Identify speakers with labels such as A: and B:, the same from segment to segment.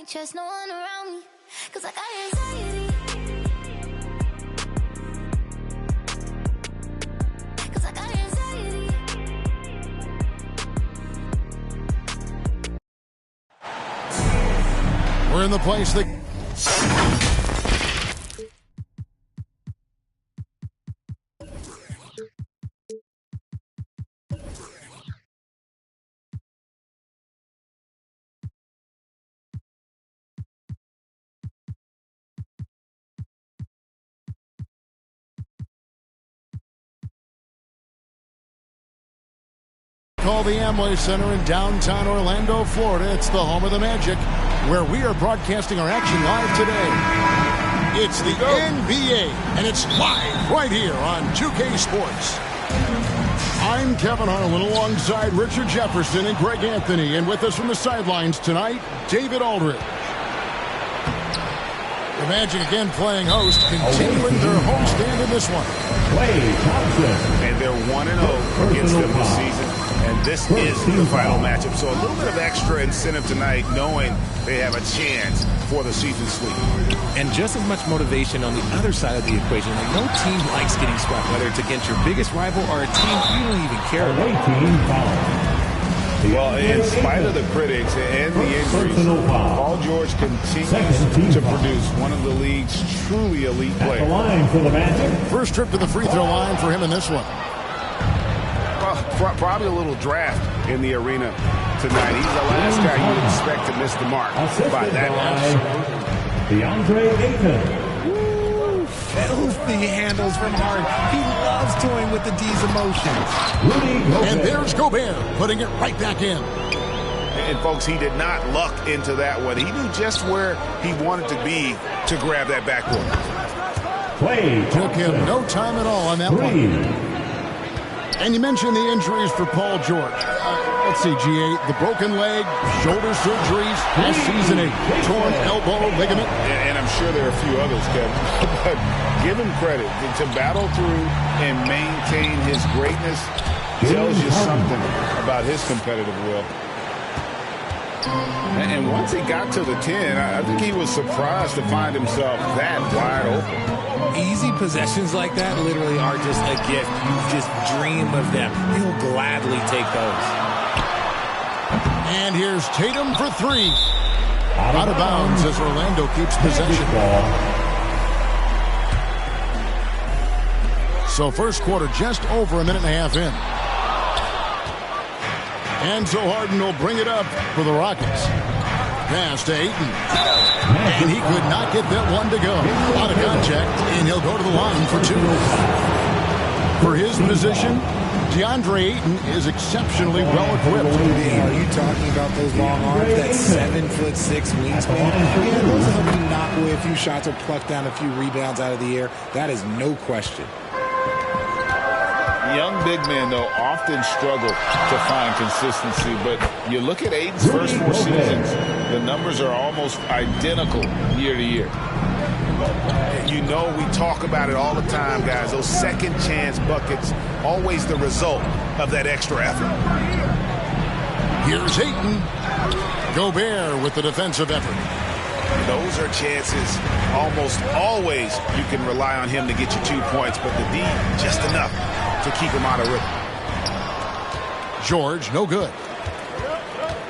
A: can't trust no one around me, 'cause I got anxiety. 'Cause I got anxiety.
B: We're in the place that... Call the Amway Center in downtown Orlando, Florida. It's the home of the Magic, where we are broadcasting our action live today. It's the NBA, and it's live right here on 2K Sports. I'm Kevin Harlan alongside Richard Jefferson and Greg Anthony, and with us from the sidelines tonight, David Aldridge. The Magic again playing host, continuing their homestand in this one.
C: And they're 1-0 against them this season. And this is the final matchup. So a little bit of extra incentive tonight, knowing they have a chance for the season sweep.
D: And just as much motivation on the other side of the equation. Like, no team likes getting swept, whether it's against your biggest rival or a team you don't even care about.
C: Well, in spite of the critics and the injuries, Paul George continues to produce one of the league's truly elite players.
B: First trip to the free throw line for him in this one.
C: Probably a little draft in the arena tonight. He's the last guy you'd expect to miss the mark by that much.
E: DeAndre Ayton.
D: Filthy handles from Hart. He loves toying with the D's emotions.
B: And there's Gobert putting it right back in.
C: And folks, he did not luck into that one. He knew just where he wanted to be to grab that backboard.
B: Took him no time at all on that one. And you mentioned the injuries for Paul George. Let's see, G8, the broken leg, shoulder surgeries, last season a torn elbow ligament.
C: And I'm sure there are a few others, Kevin. But give him credit. To battle through and maintain his greatness tells you something about his competitive will. And once he got to the 10, I think he was surprised to find himself that wide open.
D: Easy possessions like that literally are just a gift. You just dream of them. He'll gladly take those.
B: And here's Tatum for three. Out of bounds as Orlando keeps possession. So first quarter just over a minute and a half in. And so Harden will bring it up for the Rockets. Pass to Ayton. And he could not get that one to go. Out of contact, and he'll go to the line for two. For his position, DeAndre Ayton is exceptionally well equipped.
F: Are you talking about those long arms, that 7'6" wingspan? Yeah, those will help you knock away a few shots or pluck down a few rebounds out of the air. That is no question.
C: Young big men, though, often struggle to find consistency. But you look at Ayton's first 4 seasons, the numbers are almost identical year to year. You know, we talk about it all the time, guys. Those second chance buckets, always the result of that extra effort.
B: Here's Ayton. Gobert with the defensive effort.
C: Those are chances almost always you can rely on him to get you 2 points, but the D, just enough to keep him out of rhythm.
B: George, no good.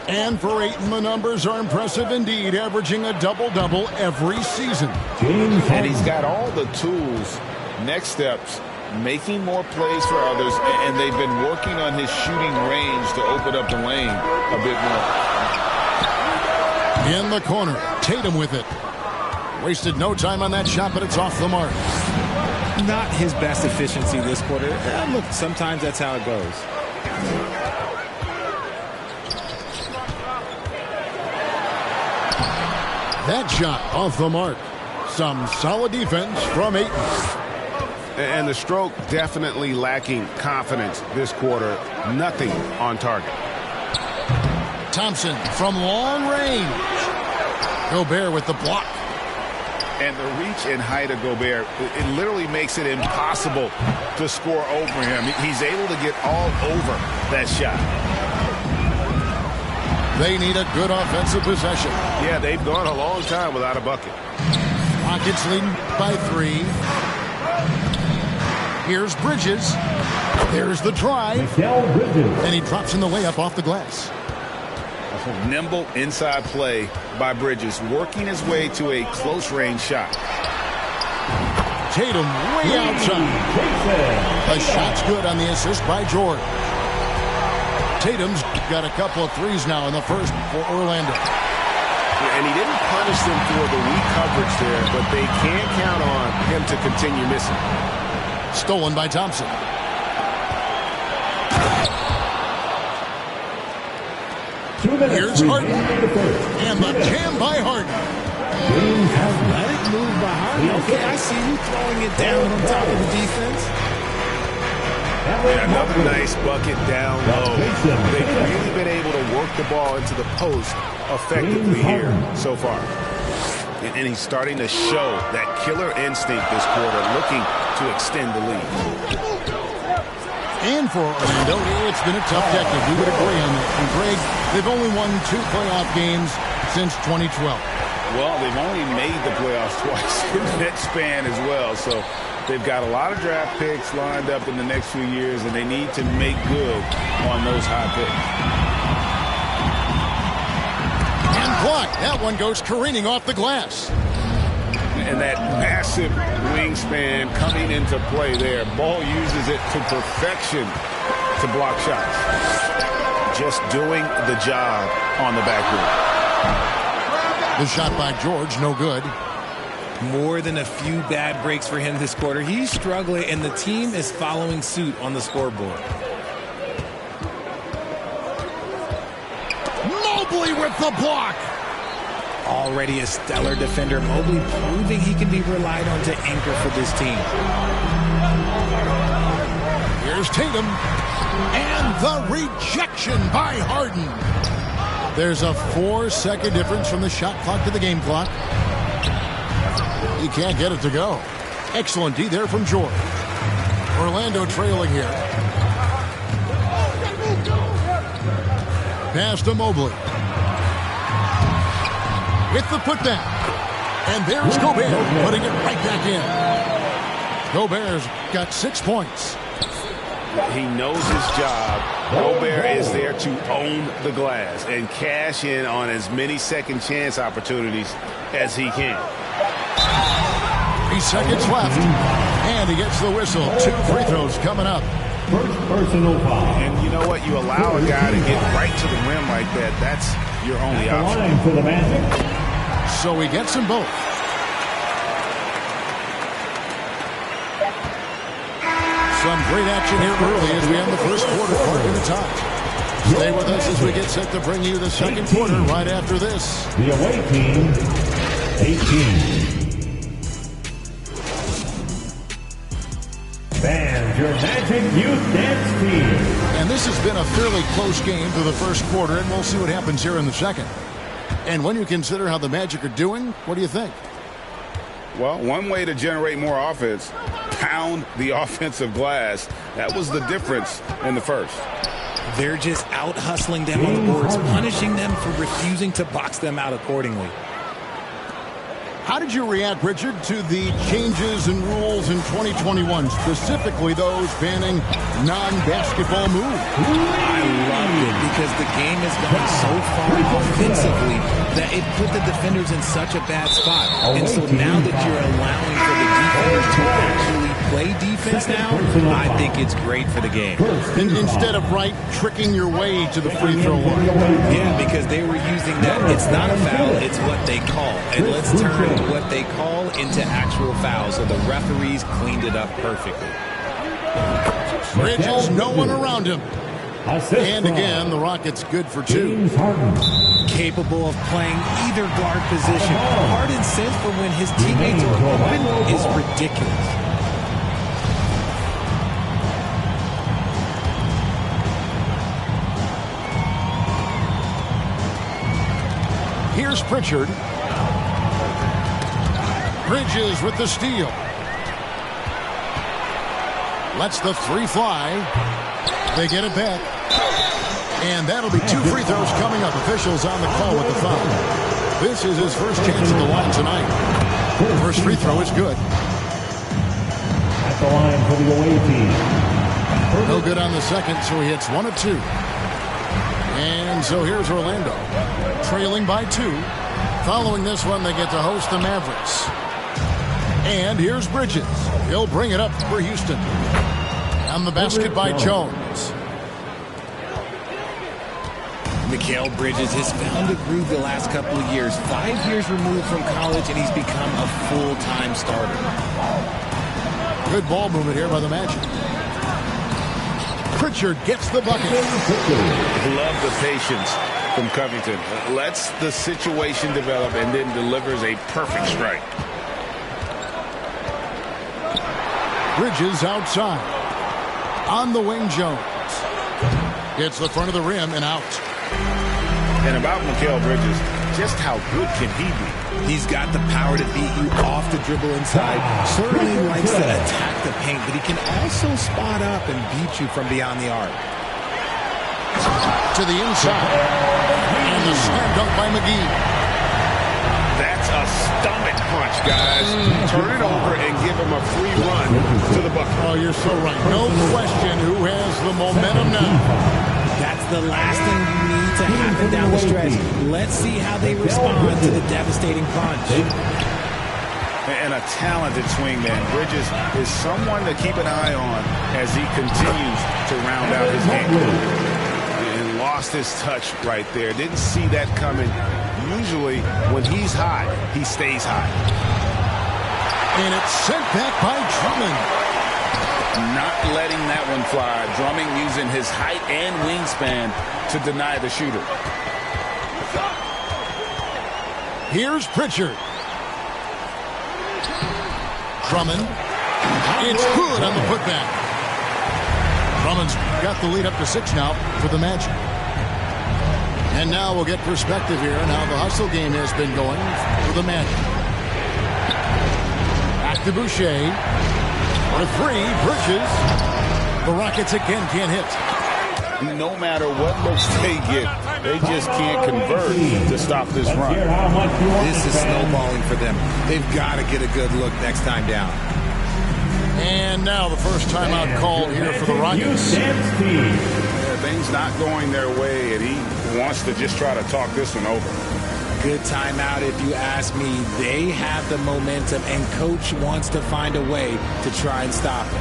B: And for Ayton, the numbers are impressive indeed, averaging a double-double every season.
C: And he's got all the tools, next steps, making more plays for others, and they've been working on his shooting range to open up the lane a bit more.
B: In the corner, Tatum with it. Wasted no time on that shot, but it's off the mark.
D: Not his best efficiency this quarter. Look, sometimes that's how it goes.
B: That shot off the mark. Some solid defense from Ayton.
C: And the stroke definitely lacking confidence this quarter. Nothing on target.
B: Thompson from long range. Gobert with the block.
C: And the reach and height of Gobert, it literally makes it impossible to score over him. He's able to get all over that shot.
B: They need a good offensive possession.
C: Yeah, they've gone a long time without a bucket.
B: Rockets leading by 3. Here's Bridges. There's the drive. And he drops in the layup off the glass.
C: Nimble inside play by Bridges, working his way to a close-range shot.
B: Tatum way outside. The shot's good on the assist by George. Tatum's got a couple of threes now in the first for Orlando.
C: And he didn't punish them for the weak coverage there, but they can't count on him to continue missing.
B: Stolen by Thompson. Here's Harden. And the jam by Harden.
F: Athletic move by Harden. Okay, I see you throwing it down on top of the defense.
C: Yeah, another nice bucket down low. They've really been able to work the ball into the post effectively here so far. And he's starting to show that killer instinct this quarter, looking to extend the lead.
B: And for Orlando, it's been a tough decade. We would agree on that. And Greg, they've only won 2 playoff games since 2012.
C: Well, they've only made the playoffs twice in that span as well. So they've got a lot of draft picks lined up in the next few years, and they need to make good on those high picks.
B: And blocked. That one goes careening off the glass.
C: And that massive wingspan coming into play there. Ball uses it to perfection to block shots. Just doing the job on the backboard.
B: The shot by George, no good.
D: More than a few bad breaks for him this quarter. He's struggling, and the team is following suit on the scoreboard.
B: Mobley with the block.
D: Already a stellar defender, Mobley proving he can be relied on to anchor for this team.
B: Here's Tatum. And the rejection by Harden. There's a 4-second difference from the shot clock to the game clock. He can't get it to go. Excellent D there from George. Orlando trailing here. Pass to Mobley. With the putdown. And there's Gobert putting it right back in. Gobert's got 6 points.
C: He knows his job. Gobert is there to own the glass and cash in on as many second chance opportunities as he can.
B: 3 seconds left. And he gets the whistle. 2 free throws coming up.
E: First personal foul.
C: And you know what? You allow a guy to get right to the rim like that. That's your only option.
E: Line for the Magic.
B: So he gets them both. Some great action here early as we end the first quarter, parking the top. Stay with us as we get set to bring you the second quarter right after this.
E: The away team, 18. Fans, your Magic Youth Dance Team.
B: And this has been a fairly close game through the first quarter, and we'll see what happens here in the second. And when you consider how the Magic are doing, what do you think?
C: Well, one way to generate more offense, pound the offensive glass. That was the difference in the first.
D: They're just out hustling them on the boards, punishing them for refusing to box them out accordingly.
B: How did you react, Richard, to the changes in rules in 2021, specifically those banning non-basketball moves?
D: I loved it because the game has gone so far offensively that it put the defenders in such a bad spot. And so now that you're allowing for the defenders to actually play defense now, I think it's great for the game.
B: And instead of tricking your way to the free throw line.
D: Yeah, because they were using that. It's not a foul, it's what they call. And let's turn what they call into actual fouls. So the referees cleaned it up perfectly.
B: Bridges, no one around him. And again, the Rockets good for 2.
D: Capable of playing either guard position. Harden's sense for when his teammates are open is ridiculous.
B: Here's Pritchard. Bridges with the steal. Lets the 3 fly. They get it back. And that'll be 2 free throws coming up. Officials on the call with the foul. This is his first chance at the line tonight. First free throw is good.
E: At the line for the away team.
B: No good on the second, so he hits 1 of 2. And so here's Orlando, trailing by 2. Following this one, they get to host the Mavericks. And here's Bridges. He'll bring it up for Houston. On the basket by Jones.
D: Mikal Bridges has found a groove the last couple of years. 5 years removed from college, and he's become a full-time starter.
B: Good ball movement here by the Magic. Pritchard gets the bucket.
C: Love the patience from Covington. Lets the situation develop and then delivers a perfect strike.
B: Bridges outside. On the wing, Jones. Hits the front of the rim and out.
C: And about Mikal Bridges, just how good can he be?
D: He's got the power to beat you off the dribble inside. Certainly likes to attack the paint, but he can also spot up and beat you from beyond the arc.
B: To the inside. And the slam dunk by McGee.
C: That's a stomach punch, guys. Turn it over and give him a free run to the bucket.
B: Oh, you're so right. No question who has the momentum now.
D: That's the last thing you need to happen down the stretch. Let's see how they respond to the devastating punch.
C: And a talented swingman. Bridges is someone to keep an eye on as he continues to round out his game. And lost his touch right there. Didn't see that coming. Usually, when he's hot, he stays hot.
B: And it's sent back by Drummond.
C: Not letting that one fly. Drumming using his height and wingspan to deny the shooter.
B: Here's Pritchard. Drummond. It's good on the putback. Drummond's got the lead up to 6 now for the Magic. And now we'll get perspective here on how the hustle game has been going for the Magic. Back to Boucher. For 3, Bridges. The Rockets again can't hit.
C: No matter what looks they get, they just can't convert to stop this run.
D: This is snowballing for them. They've got to get a good look next time down.
B: And now the first timeout called here for the Rockets.
C: Things not going their way, and he wants to just try to talk this one over.
D: Good timeout if you ask me. They have the momentum, and coach wants to find a way to try and stop it.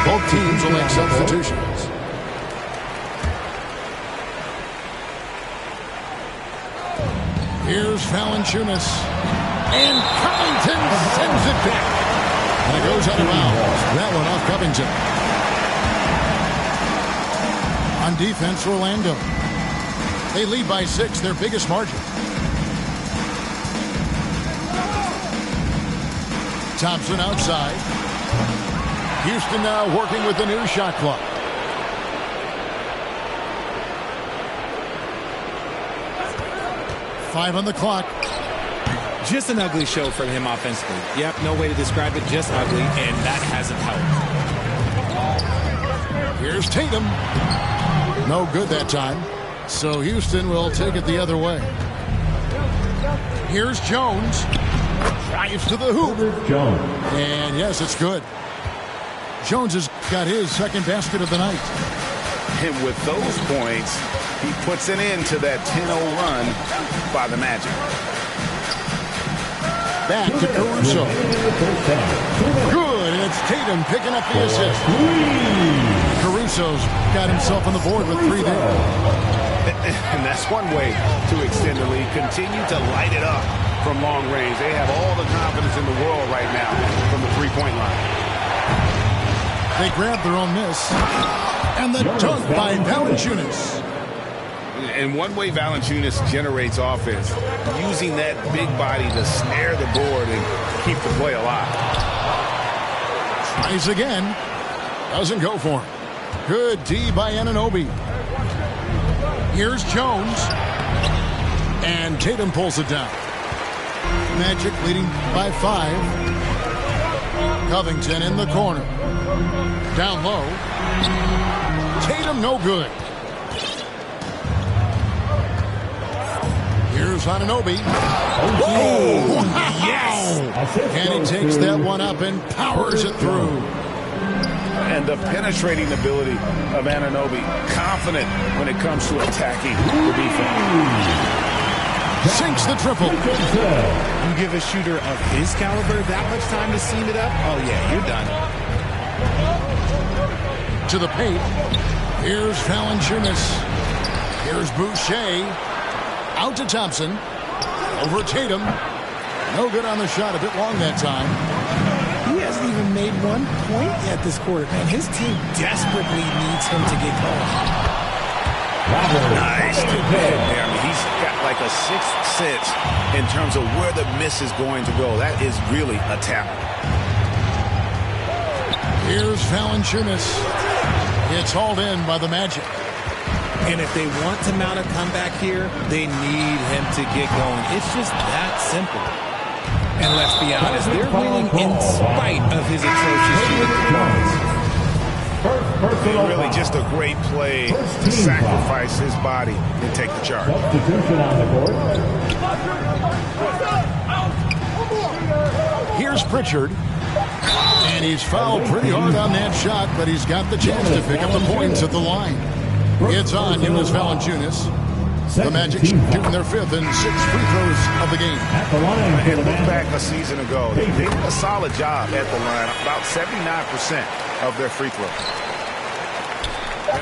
B: Both teams will make substitutions. Here's Valanciunas. And Covington sends it back. And it goes out of bounds. That one off Covington. On defense, Orlando. They lead by 6, their biggest margin. Thompson outside. Houston now working with the new shot clock. Five on the clock.
D: Just an ugly show from him offensively. Yep, no way to describe it, just ugly, and that hasn't helped.
B: Here's Tatum. No good that time. So Houston will take it the other way. Here's Jones. Drives to the hoop. And yes, it's good. Jones has got his second basket of the night.
C: And with those points, he puts an end to that 10-0 run by the Magic.
B: Back to Caruso. Good, and it's Tatum picking up the assist. Caruso's got himself on the board with 3 there.
C: And that's one way to extend the lead. Continue to light it up from long range. They have all the confidence in the world right now from the three-point line.
B: They grab their own miss. And the dunk by Valanciunas.
C: And one way Valanciunas generates offense, using that big body to snare the board and keep the play alive.
B: Tries again. Doesn't go for him. Good D by Anunoby. Here's Jones. And Tatum pulls it down. Magic leading by 5. Covington in the corner. Down low. Tatum no good. Here's Anunoby. Oh, yes! And he takes that one up and powers it through.
C: And the penetrating ability of Anunoby, confident when it comes to attacking the defense.
B: Sinks the triple.
D: You give a shooter of his caliber that much time to seam it up? Oh, yeah, you're done.
B: To the paint. Here's Valanciunas. Here's Boucher. Out to Thompson. Over Tatum. No good on the shot. A bit long that time.
D: He hasn't even made 1 point yet this quarter. Man, his team desperately needs him to get going.
C: Nice defend there. I mean, he's got like a sixth sense in terms of where the miss is going to go. That is really a talent.
B: Here's Valanciunas. It's hauled in by the Magic.
D: And if they want to mount a comeback here, they need him to get going. It's just that simple. And let's be honest, they're winning in spite of his atrocious shooting performance.
C: Really just a great play to sacrifice his body and take the charge.
B: Here's Pritchard. And he's fouled pretty hard on that shot, but he's got the chance to pick up the points at the line. It's on Jonas Valanciunas. The Magic shooting their 5th and 6th free throws of the game.
C: And look back a season ago. They did a solid job at the line. About 79% of their free throws.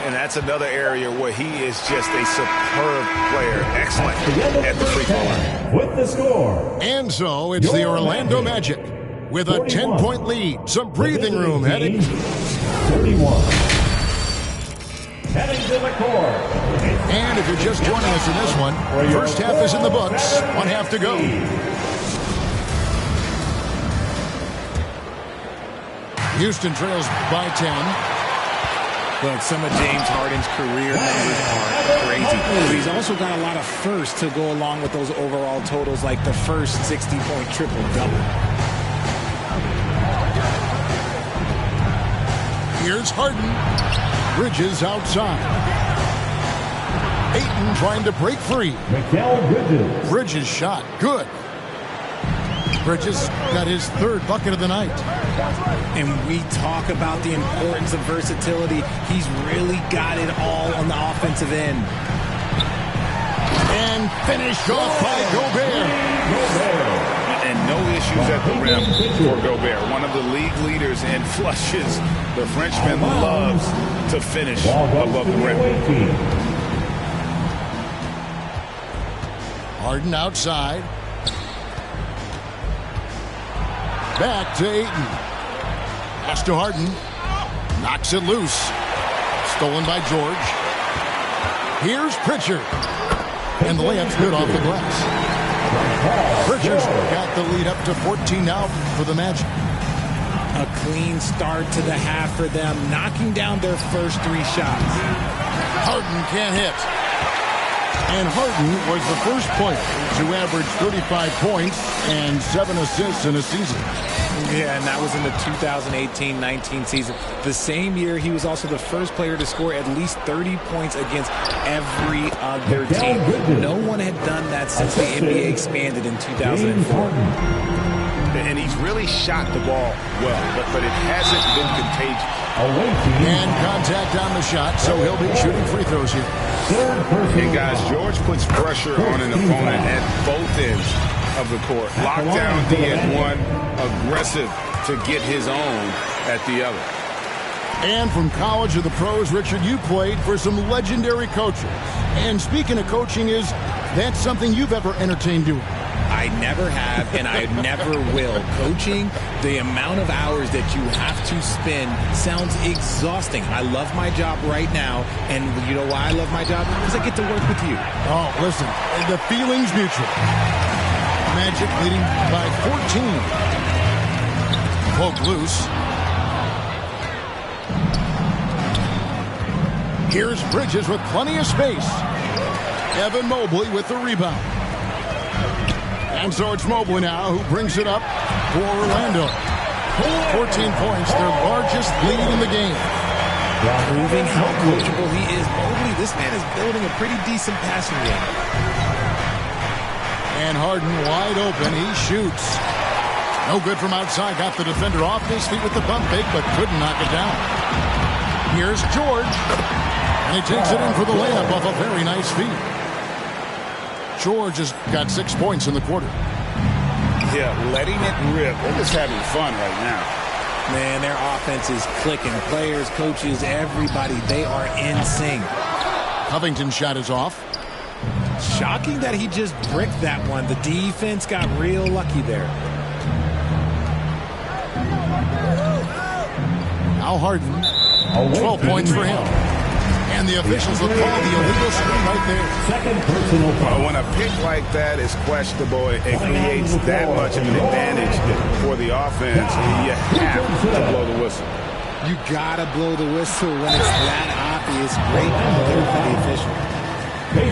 C: And that's another area where he is just a superb player. Excellent at the free throw line.
E: With the score.
B: And so it's the Orlando Magic with a 10-point lead. Some breathing room heading.
E: 31. Heading to the court.
B: And if you're just joining us in this one, first half is in the books. 1 half to go. Houston trails by 10.
D: Look, some of James Harden's career numbers are crazy. But he's also got a lot of firsts to go along with those overall totals, like the first 60-point triple-double.
B: Here's Harden. Bridges outside. Ayton trying to break free.
E: Bridges.
B: Bridges shot. Good. Bridges got his 3rd bucket of the night.
D: And we talk about the importance of versatility. He's really got it all on the offensive end.
B: And finished off by Gobert.
C: And no issues at the rim for Gobert. One of the league leaders in flushes. The Frenchman loves to finish above the rim.
B: Harden outside. Back to Ayton. Pass to Harden. Knocks it loose. Stolen by George. Here's Pritchard. And the layup's good off the glass. Pritchard's got the lead up to 14 now for the Magic.
D: A clean start to the half for them, knocking down their first 3 shots.
B: Harden can't hit. And Harden was the first player to average 35 points and 7 assists in a season.
D: Yeah, and that was in the 2018-19 season. The same year, he was also the first player to score at least 30 points against every other team. No one had done that since the NBA expanded in 2004.
C: And he's really shot the ball well, but it hasn't been contagious.
B: And contact on the shot, so he'll be shooting free throws here.
C: And guys, George puts pressure on an opponent at both ends of the court. Lockdown D at one, aggressive to get his own at the other.
B: And from college to the pros, Richard, you played for some legendary coaches. And speaking of coaching, is that something you've ever entertained doing?
D: I never have, and I never will. Coaching, the amount of hours that you have to spend sounds exhausting. I love my job right now, and you know why I love my job? Because I get to work with you.
B: Oh, listen, the feeling's mutual. Magic leading by 14. Poke loose. Here's Bridges with plenty of space. Evan Mobley with the rebound. And so it's Mobley now who brings it up for Orlando. 14 points, their largest lead in the game.
D: Proving how coachable he is. Mobley, this man is building a pretty decent passing game.
B: And Harden wide open. He shoots. No good from outside. Got the defender off his feet with the pump fake, but couldn't knock it down. Here's George. And he takes it in for the layup off a very nice feed. George has got 6 points in the quarter.
C: Yeah, letting it rip. They're just having fun right now.
D: Man, their offense is clicking. Players, coaches, everybody, they are in sync.
B: Covington's shot is off.
D: Shocking that he just bricked that one. The defense got real lucky there.
B: Now Harden. 12 points for him. And the officials will call the illegal screen right there.
E: Second personal foul.
C: When a pick like that is questionable, it creates that much of an advantage for the offense. You have to blow the whistle.
F: You gotta blow the whistle when it's that obvious. Great there for the official.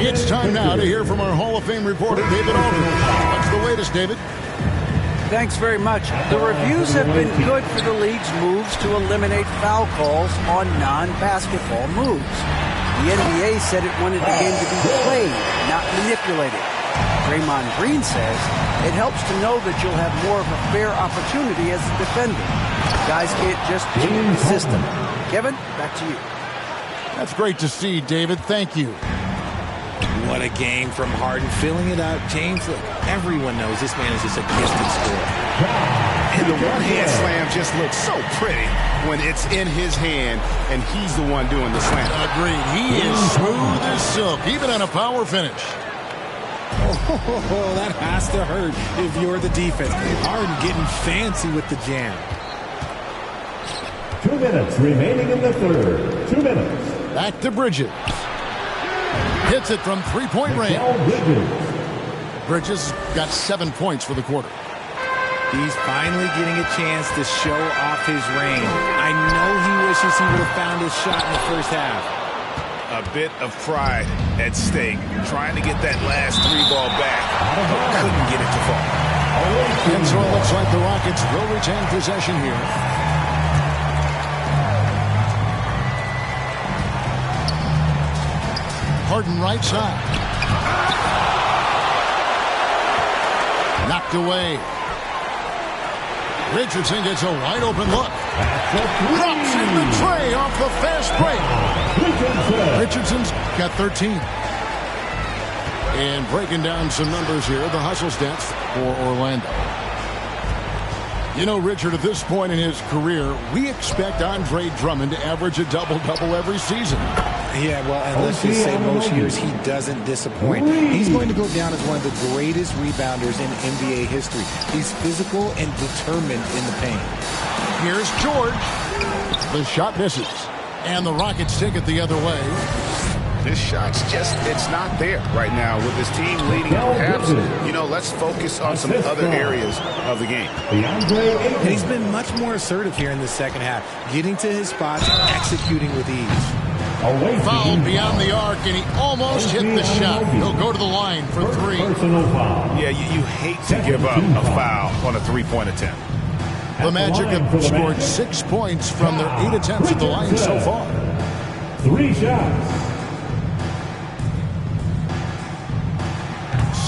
B: It's time now to hear from our Hall of Fame reporter, David Aldridge. What's the latest, David?
G: Thanks very much. The reviews have been good for the league's moves to eliminate foul calls on non-basketball moves. The NBA said it wanted the game to be played, not manipulated. Draymond Green says it helps to know that you'll have more of a fair opportunity as a defender. Guys can't just cheat the system. Kevin, back to you.
B: That's great to see, David. Thank you.
D: What a game from Harden, filling it up. James, look, everyone knows this man is just a gifted scorer.
C: And the one-hand slam just looks so pretty when it's in his hand and he's the one doing the slam.
B: Agreed. He is smooth as silk, even on a power finish.
F: Oh, that has to hurt if you're the defense. Harden getting fancy with the jam.
E: 2 minutes remaining in the third. 2 minutes.
B: Back to Bridges. Hits it from three-point range. Bridges got 7 points for the quarter.
D: He's finally getting a chance to show off his range. I know he wishes he would have found his shot in the first half.
C: A bit of pride at stake, trying to get that last three ball back, but couldn't get it to fall.
B: And so it looks like the Rockets will retain possession here. Harden right side. Knocked away. Richardson gets a wide open look. Drops in the tray off the fast break. Richardson's got 13. And breaking down some numbers here, the hustle stats for Orlando. You know, Richard, at this point in his career, we expect Andre Drummond to average a double-double every season.
F: Yeah, well, and let's just say most years he doesn't disappoint. He's going to go down as one of the greatest rebounders in NBA history. He's physical and determined in the paint.
B: Here's George. The shot misses. And the Rockets take it the other way.
C: This shot's just, it's not there right now with this team leading. Perhaps, you know, let's focus on some other areas of the game.
F: And he's been much more assertive here in the second half, getting to his spots and executing with ease.
B: Foul beyond the arc, and he almost hit the shot. He'll go to the line for three.
C: Yeah, you hate to give up a foul on a three-point attempt.
B: The Magic have scored 6 points from their 8 attempts at the line so far.
E: 3 shots.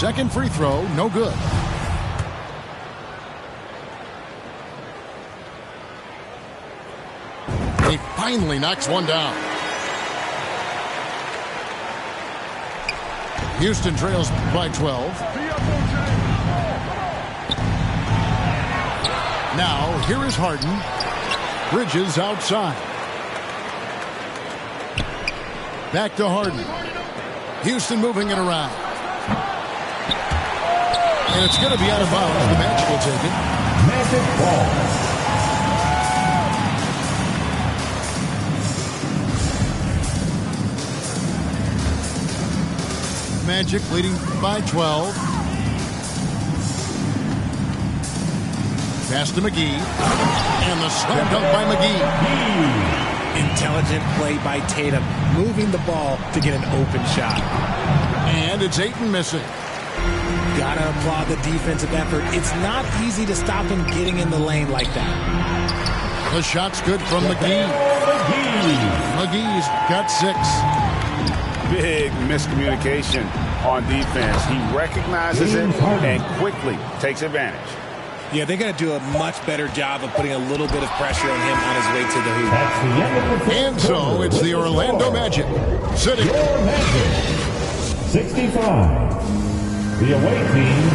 B: Second free throw, no good. He finally knocks one down. Houston trails by 12. Now, here is Harden. Bridges outside. Back to Harden. Houston moving it around. And it's going to be out of bounds. The Magic will take it.
E: Magic ball.
B: Magic leading by 12. Pass to McGee. And the slam dunk by McGee.
F: intelligent play by Tatum, moving the ball to get an open shot.
B: And it's Ayton missing.
F: Gotta applaud the defensive effort. It's not easy to stop him getting in the lane like that.
B: The shot's good from McGee. McGee's got 6.
C: Big miscommunication on defense. He recognizes it and quickly takes advantage.
F: Yeah, they're going to do a much better job of putting a little bit of pressure on him on his way to the hoop.
E: That's the end of the first
B: And so it's the Orlando Magic sitting.
E: Your Magic, 65. The away team.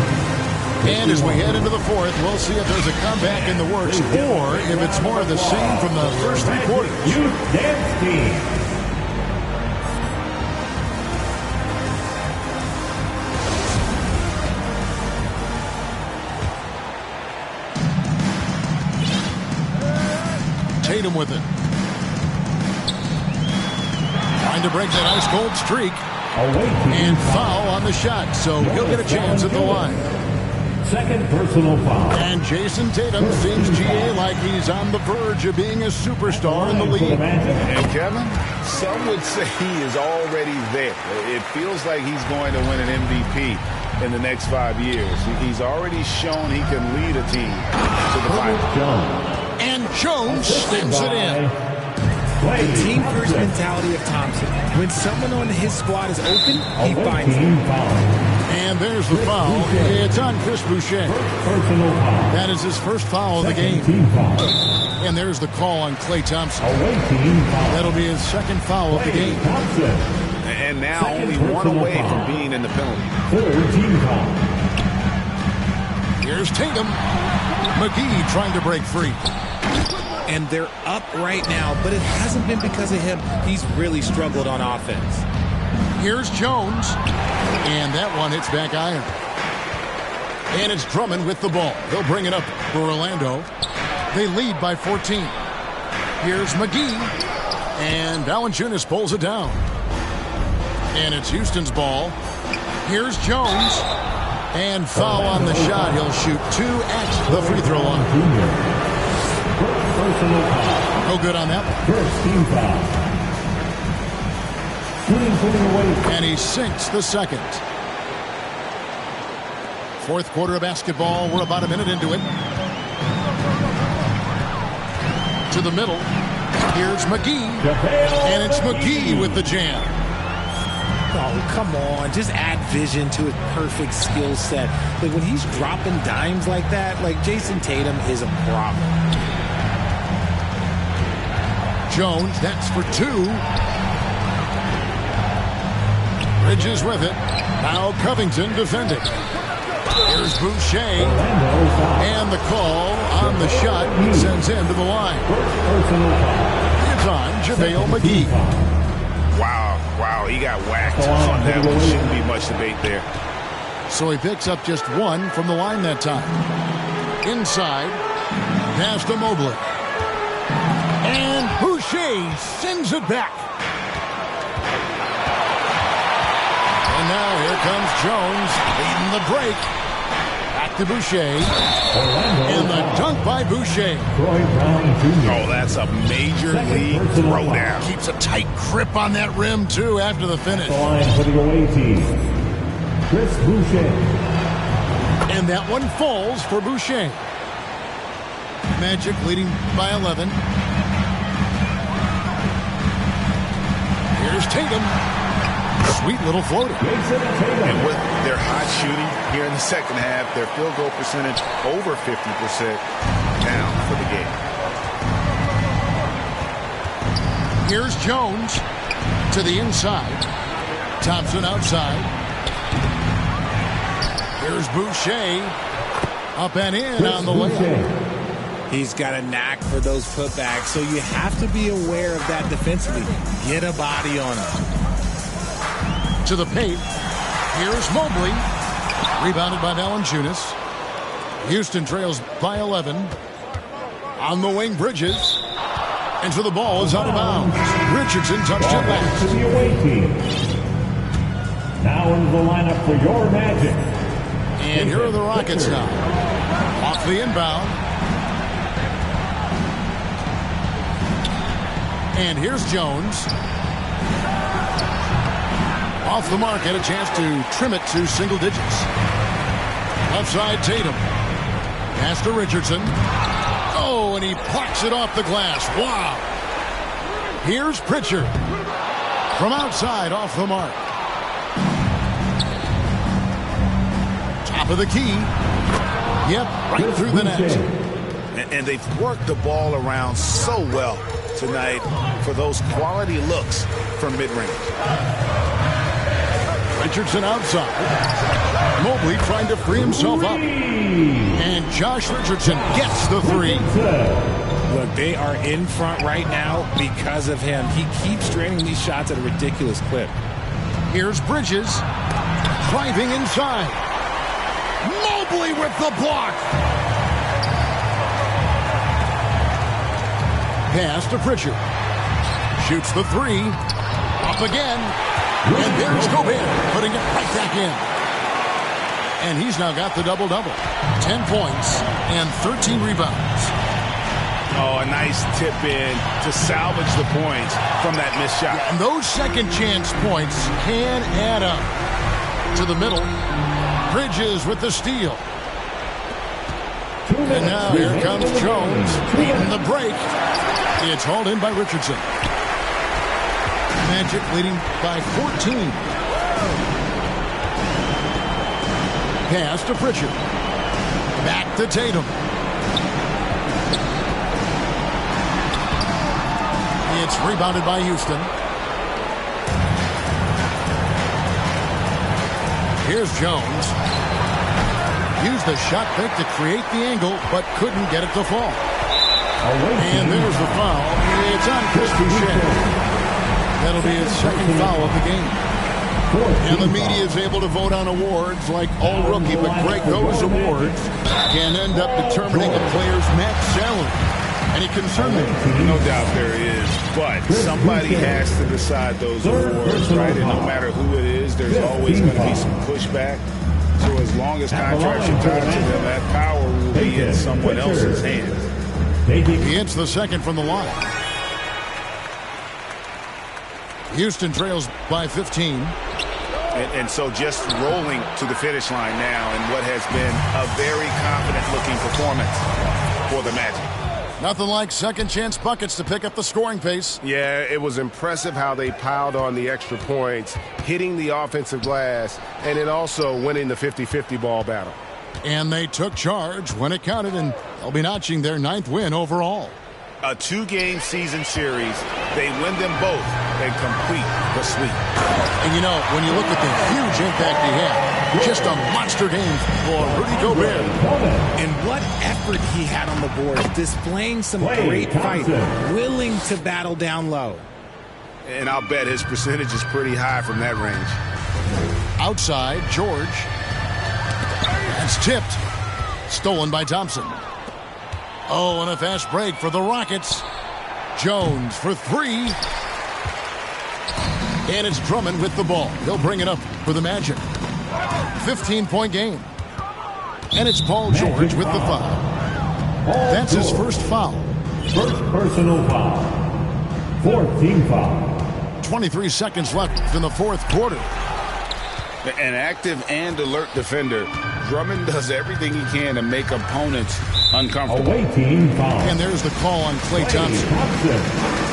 B: And as we head into the fourth, we'll see if there's a comeback in the works or if it's more of the same from the first 3 quarters.
E: Youth Dance Team.
B: Tatum with it. Trying to break that ice-cold streak. And foul on the shot, so he'll get a chance at the line.
E: Second personal foul.
B: And Jason Tatum seems, GA, like he's on the verge of being a superstar in the league.
C: And Kevin, some would say he is already there. It feels like he's going to win an MVP in the next 5 years. He's already shown he can lead a team to the finals.
B: And Jones slams it in.
F: The team-first mentality of Thompson. When someone on his squad is open, he finds them.
B: And there's the foul. It's on Chris Boucher. That is his first foul of the game. And there's the call on Klay Thompson. That'll be his second foul of the game.
C: And now only one away from being in the penalty.
B: Here's Tatum. McGee trying to break free.
F: And they're up right now, but it hasn't been because of him. He's really struggled on offense.
B: Here's Jones. And that one hits back iron. And it's Drummond with the ball. He'll bring it up for Orlando. They lead by 14. Here's McGee. And Valanciunas pulls it down. And it's Houston's ball. Here's Jones. And foul on the shot. He'll shoot 2 at the free throw line. No good on that one. And he sinks the second. Fourth quarter of basketball. We're about a minute into it. To the middle. Here's McGee. And it's McGee with the jam.
F: Oh, come on. Just add vision to his perfect skill set. Like, when he's dropping dimes like that, like, Jason Tatum is a problem.
B: Jones, that's for 2. Bridges with it. Now Covington defending. Here's Boucher. And the call on the shot sends him to the line. It's on JaVale McGee.
C: Wow, he got whacked on that one. Shouldn't be much debate there.
B: So he picks up just 1 from the line that time. Inside, pass to Mobley. And Boucher sends it back. And now here comes Jones leading the break. Back to Boucher. And the dunk by Boucher.
C: Oh, that's a major league throwdown.
B: Keeps a tight grip on that rim, too, after the finish.
E: The line for the away team, Chris Boucher.
B: And that one falls for Boucher. Magic leading by 11. Here's Tatum. Sweet little floater.
C: And with their hot shooting here in the second half, their field goal percentage over 50% down for the game.
B: Here's Jones to the inside. Thompson outside. Here's Boucher. Up and in on the layup.
F: He's got a knack for those putbacks, so you have to be aware of that defensively. Get a body on him.
B: To the paint. Here's Mobley. Rebounded by Valanciunas. Houston trails by 11. On the wing, Bridges. And so the ball is out of bounds. Richardson touched it back.
E: To the away team. Now into the lineup for your Magic.
B: And here are the Rockets now. Off the inbound. And here's Jones. Off the mark, had a chance to trim it to single digits. Left side, Tatum. Pass to Richardson. Oh, and he plucks it off the glass. Wow. Here's Pritchard. From outside, off the mark. Top of the key. Yep, right through the net.
C: And they've worked the ball around so well tonight for those quality looks from mid-range.
B: Richardson outside. Mobley trying to free himself up. And Josh Richardson gets the three.
F: Look, they are in front right now because of him. He keeps draining these shots at a ridiculous clip.
B: Here's Bridges. Driving inside. Mobley with the block. Pass to Pritchard. Shoots the three. Up again. And there's Gobert, putting it right back in. And he's now got the double-double. 10 points and 13 rebounds.
C: Oh, a nice tip in to salvage the points from that missed shot.
B: And those second chance points can add up. To the middle. Bridges with the steal. And now here comes Jones. Beating the break. It's hauled in by Richardson. Magic leading by 14. Pass to Pritchard. Back to Tatum. It's rebounded by Houston. Here's Jones. Used the shot fake to create the angle, but couldn't get it to fall. And there's the foul. It's on Chris Boucher. That'll be his second foul of the game. And the media is able to vote on awards like All-Rookie, but Greg, those awards can end up determining a player's max salary. Any concern there?
C: No doubt there is, but somebody has to decide those awards, right? And no matter who it is, there's always going to be some pushback. So as long as contracts are tied to them, that power will be in someone else's hands.
B: He hits the second from the line. Houston trails by 15.
C: And so just rolling to the finish line now in what has been a very confident-looking performance for the Magic.
B: Nothing like second chance buckets to pick up the scoring pace.
H: Yeah, it was impressive how they piled on the extra points, hitting the offensive glass, and then also winning the 50-50 ball battle.
B: And they took charge when it counted, and they'll be notching their 9th win overall.
C: A 2-game season series, they win them both and complete the sweep.
B: And you know, when you look at the huge impact he had, just a monster game for Rudy Gobert.
F: And what effort he had on the boards, displaying some great fight, willing to battle down low.
C: And I'll bet his percentage is pretty high from that range.
B: Outside, George. That's tipped. Stolen by Thompson. Oh, and a fast break for the Rockets. Jones for three. And it's Drummond with the ball. He'll bring it up for the Magic. 15-point game. And it's Paul George with the foul. That's his first foul.
E: First personal foul. 14 foul.
B: 23 seconds left in the fourth quarter.
C: An active and alert defender, Drummond does everything he can to make opponents uncomfortable.
E: Away team foul.
B: And there's the call on Klay Thompson.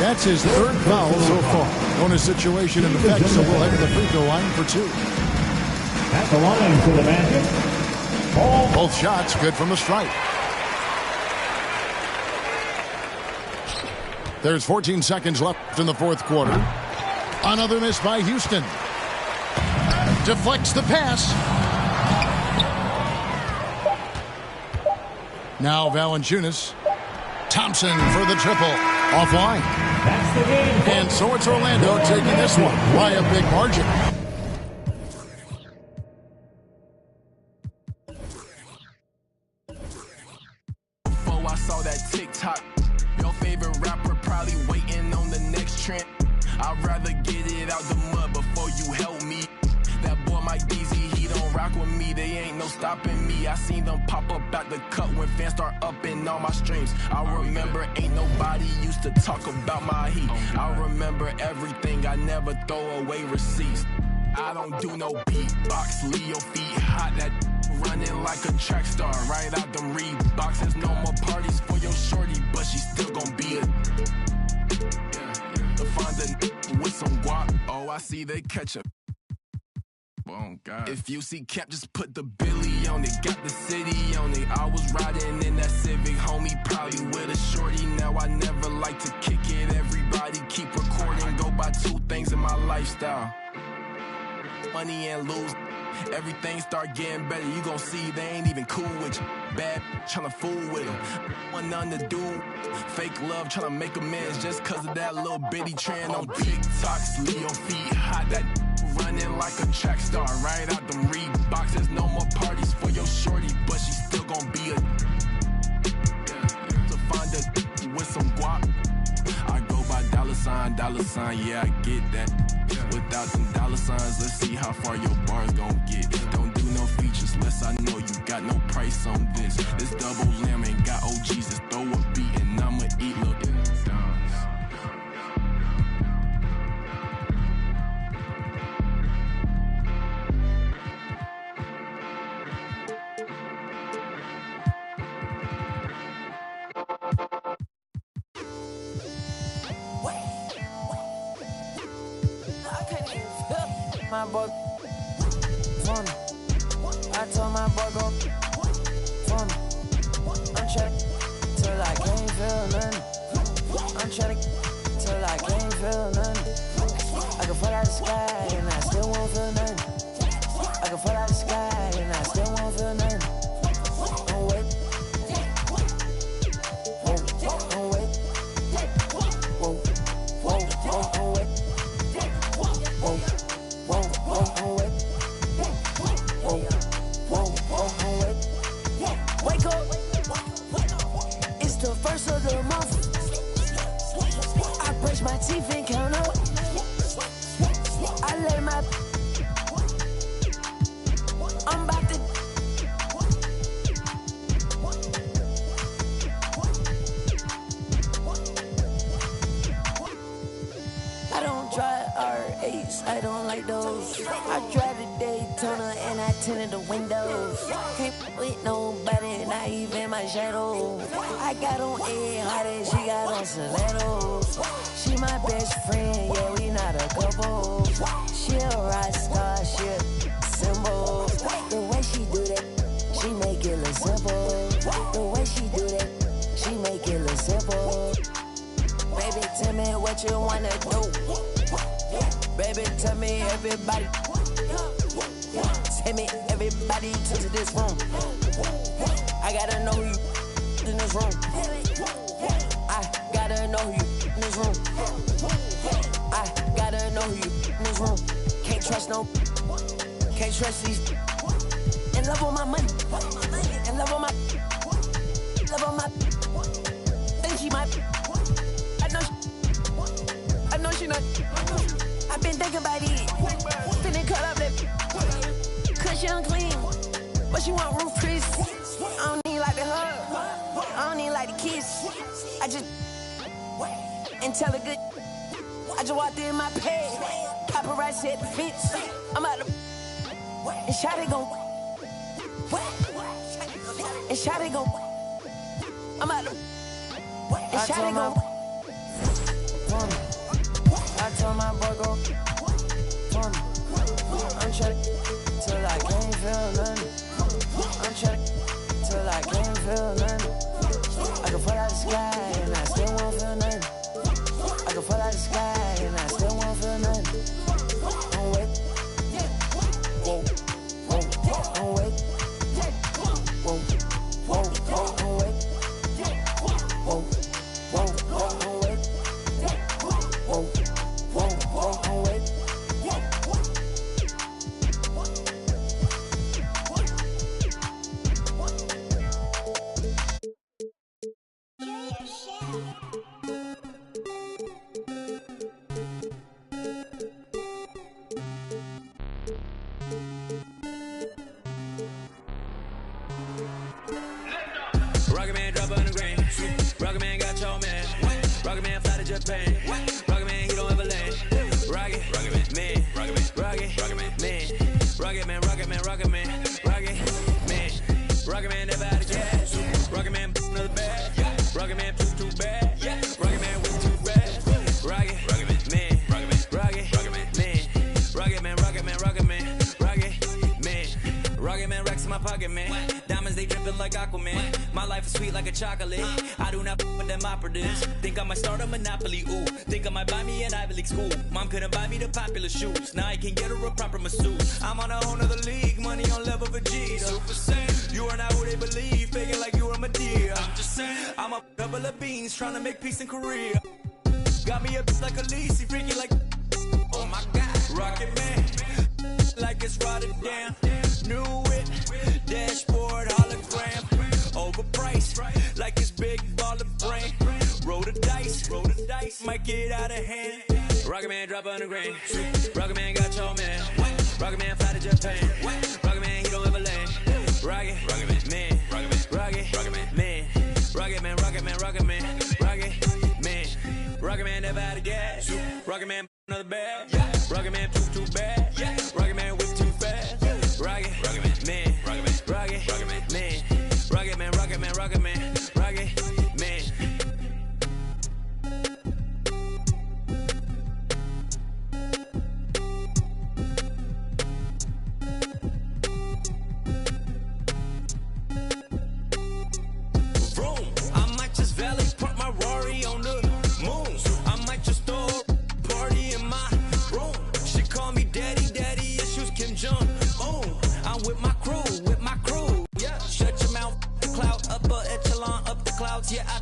B: That's his third foul so far. Bonus situation in effect, so we'll head to the free throw line for two.
E: At the line for the Magic, Paul.
B: Both shots good from the stripe. There's 14 seconds left in the fourth quarter. Another miss by Houston. Deflects the pass. Now Valanciunas. Thompson for the triple. Offline.
E: That's the game.
B: And so it's Orlando taking this one by a big margin.
I: Before I saw that TikTok, your favorite rapper probably waiting on the next trend. I'd rather get it out the mud before you help me. That boy but Mike DZ, he don't rock with me. They ain't no stopping me. I seen them pop up at the cut when fans start upping all my streams. I remember ain't nobody used to talk about my heat. I remember everything, I never throw away receipts. I don't do no beatbox, leave your feet hot, that running like a track star, right out them Reeboks. There's no more parties for your shorty, but she still gon' be a to find a with some guap. Oh, I see they catch up. Oh God. If you see Cap, just put the Billy on it. Got the city on it. I was riding in that Civic, homie, probably with a shorty. Now I never like to kick it. Everybody keep recording. Go by two things in my lifestyle: money and lose. Everything start getting better. You gon' see they ain't even cool with you. Bad tryna fool with them. Want nothing to do. Fake love tryna make amends just cause of that little bitty trend on TikToks. Leave your feet hot. That running like a track star, right out them Reeboks. There's no more parties for your shorty, but she still gon' be a to find a with some guap. I go by dollar sign, yeah, I get that. Without them dollar signs, let's see how far your bars gon' get. Don't do no features unless I know you got no price on this. This double lamb ain't got OGs, just throw a beat and I'ma eat, look.
J: My boy, for me. I told my boy go for me. I'm trying till I can't feel nothing. I'm trying till I can't feel nothing. I can fall out the sky and I still won't feel nothing. I can fall out the sky and I still won't feel nothing. Don't wait. Whoa, don't wait. Whoa, whoa, don't wait. Wake up, it's the first of the month. I brush my teeth and count up. I let my I'm about to I don't drive R8s, I don't like those. I drive the Daytona and I tinted the windows. Can't with nobody, not even my shadow. I got on A Hardy, she got on stilettos. She my best friend, yeah, we not a couple. She a rock star, she a symbol. The way she do that, she make it look simple. The way she do that, she make it look simple. Baby, tell me what you wanna do. Baby, tell me everybody. Tell me everybody to this room. I gotta know you in this room. I gotta know you in this room. I gotta know you in this room. Can't trust these. In love with my money. In love with my. Think she might. I know she not. I've been thinking about it. Finna cut up that. Cause she unclean. But she want roof Chris. I don't need like the hug. I don't need like the kiss. I just and tell her good. I just walked in my page. Paparazzi at the fence. I'm out of and Shotty gon' and Shotty gon' I'm out of and Shotty gon' I told my boy go for me. I'm trying till I can't feel nothing. I'm trying till I can't feel nothing. I can fall out the sky and I still won't feel nothing. I can fall out the sky and I still won't feel nothing. Don't wait. Whoa, whoa, don't wait. Whoa, whoa, whoa, don't wait. Whoa, whoa, whoa, don't wait. Whoa, whoa, whoa, don't wait.
K: Japan. Rocket man, he don't ever land. Rocket man, rocket man, rocket man, rocket man, rocket man, rocket man, never out of gas. Rocket man, another bag. Rocket man, too bad. Rocket man, way too fast. Rocket man, rocket man, rocket man, racks in my pocket, man. Diamonds, they dripping like Aquaman. My life is sweet like a chocolate. I do not with them operatives. Think I might start a monopoly, ooh. Think I might buy me an Ivy League school. Mom couldn't buy me the popular shoes. Now I can get her a proper masseuse. I'm on a whole nother league, money on level Vegeta. Super Saiyan, you are not who they believe. Faking like you are Medea. I'm just saying, I'm a couple of beans trying to make peace in Korea. Got me a bitch like Khaleesi, freaky like, oh my God. Rocket man, like it's Rotterdam. New it, dashboard, hologram. Overpriced, like it's big baller brain. Roll the dice, might get out of hand. Rocket man, drop on the grain. Rocket man got your man. Rocket man, fly to Japan. Rocket man, he don't ever land. Rocket man, rocket man, rocket man, rocket man, rocket man, rocket man, rocket man, never out of gas. Rocket man, another bag. Rocket man, too bad. Rocket man, whip too fast. Rocket man, rocket man, rocket man, rocket man, rocket man. Vroom, I might just valet park my Rari on the moon. I might just throw a party in my room. She call me daddy, issues Kim Jong. Oh, I'm with my crew. Yeah, shut your mouth, cloud, upper echelon, up the clouds. Yeah, I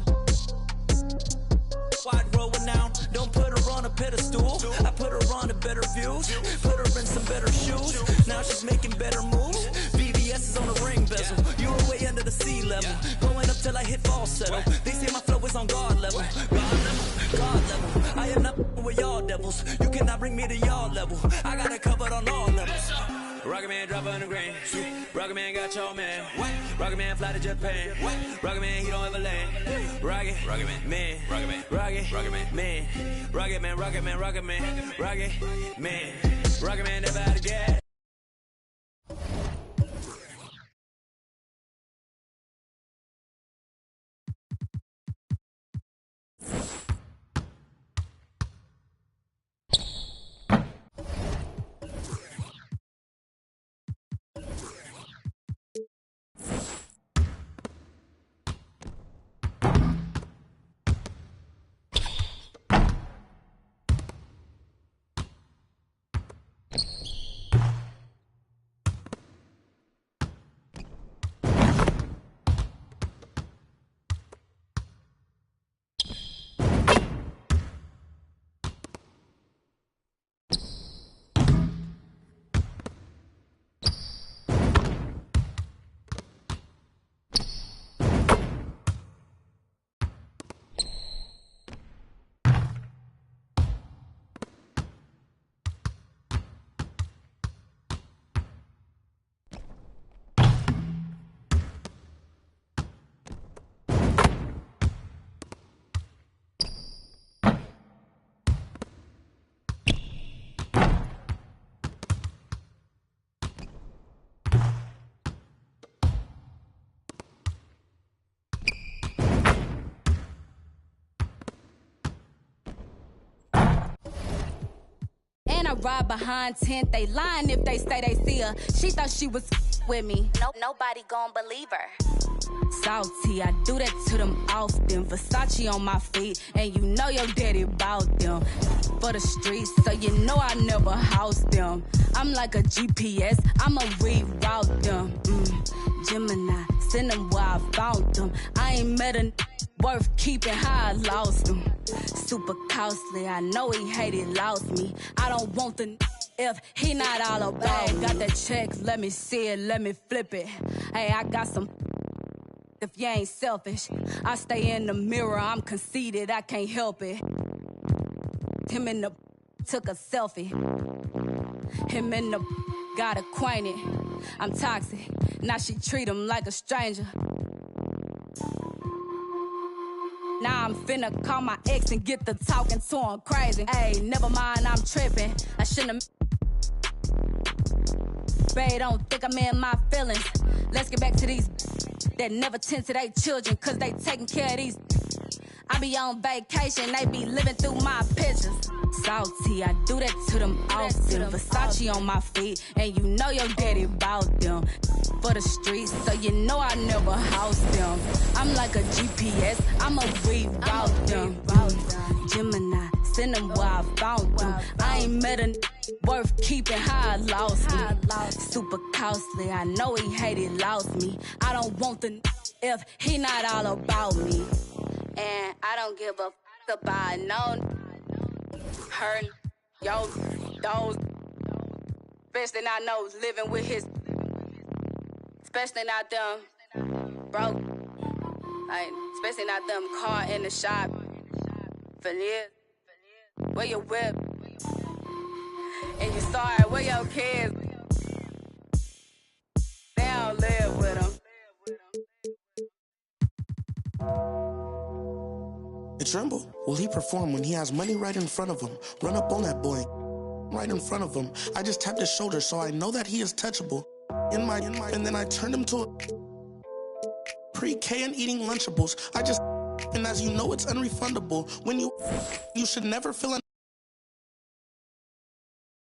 K: wide rolling now. Don't put her on a pedestal. I put her on a better views. Put her in some better shoes. Now she's making better moves. VVS is on the ring bezel. You were way under the sea level. Going up till I hit fall settle. They say my flow is on guard level. God level. I am not with y'all devils. You cannot bring me to y'all level. I got it covered on all levels. Rocket man, drop on the grain. Rocket man got your man. Rocket man, fly to Japan. Rocket man, he don't ever land. Rocket man, rocket man, rocket man, rocket man, never out of gas.
L: I ride behind tent, they lying if they say they see her. She thought she was with me. Nope, nobody gon' believe her. Salty, I do that to them often. Versace on my feet, and you know your daddy bout them. For the streets, so you know I never house them. I'm like a GPS, I'ma reroute them. Gemini, send them where I found them. I ain't met a worth keeping how I lost them. Super costly, I know he hated, lost me. I don't want the if he not all about me. Got that check, let me see it, let me flip it. Hey, I got some if you ain't selfish. I stay in the mirror, I'm conceited, I can't help it. Him in the took a selfie. Him in the got acquainted. I'm toxic, now she treat him like a stranger. Now I I'm finna call my ex and get the talking to him crazy. Hey, never mind, I'm tripping. I shouldn't have. Babe, don't think I'm in my feelings. Let's get back to these that never tend to their children, cause they taking care of these. I be on vacation, they be living through my pictures. Salty, I do that to them often. Versace on my feet, and you know your daddy bout them. For the streets, so you know I never house them. I'm like a GPS, I'ma reroute them. Gemini, send them where I found them. I ain't met a worth keeping how I lost me. Super costly, I know he hated, lost me. I don't want the if he not all about me. And I don't give a fuck about no her, yo, those. Especially not those living with his. Especially not them broke. Like, especially not them caught in the shop. For years. Where your whip? And you sorry, where your kids? They don't live with them.
M: Tremble. Will he perform when he has money right in front of him? Run up on that boy, right in front of him. I just tapped his shoulder so I know that he is touchable. And then I turned him to a pre-K and eating Lunchables. And as you know, it's unrefundable. When you should never feel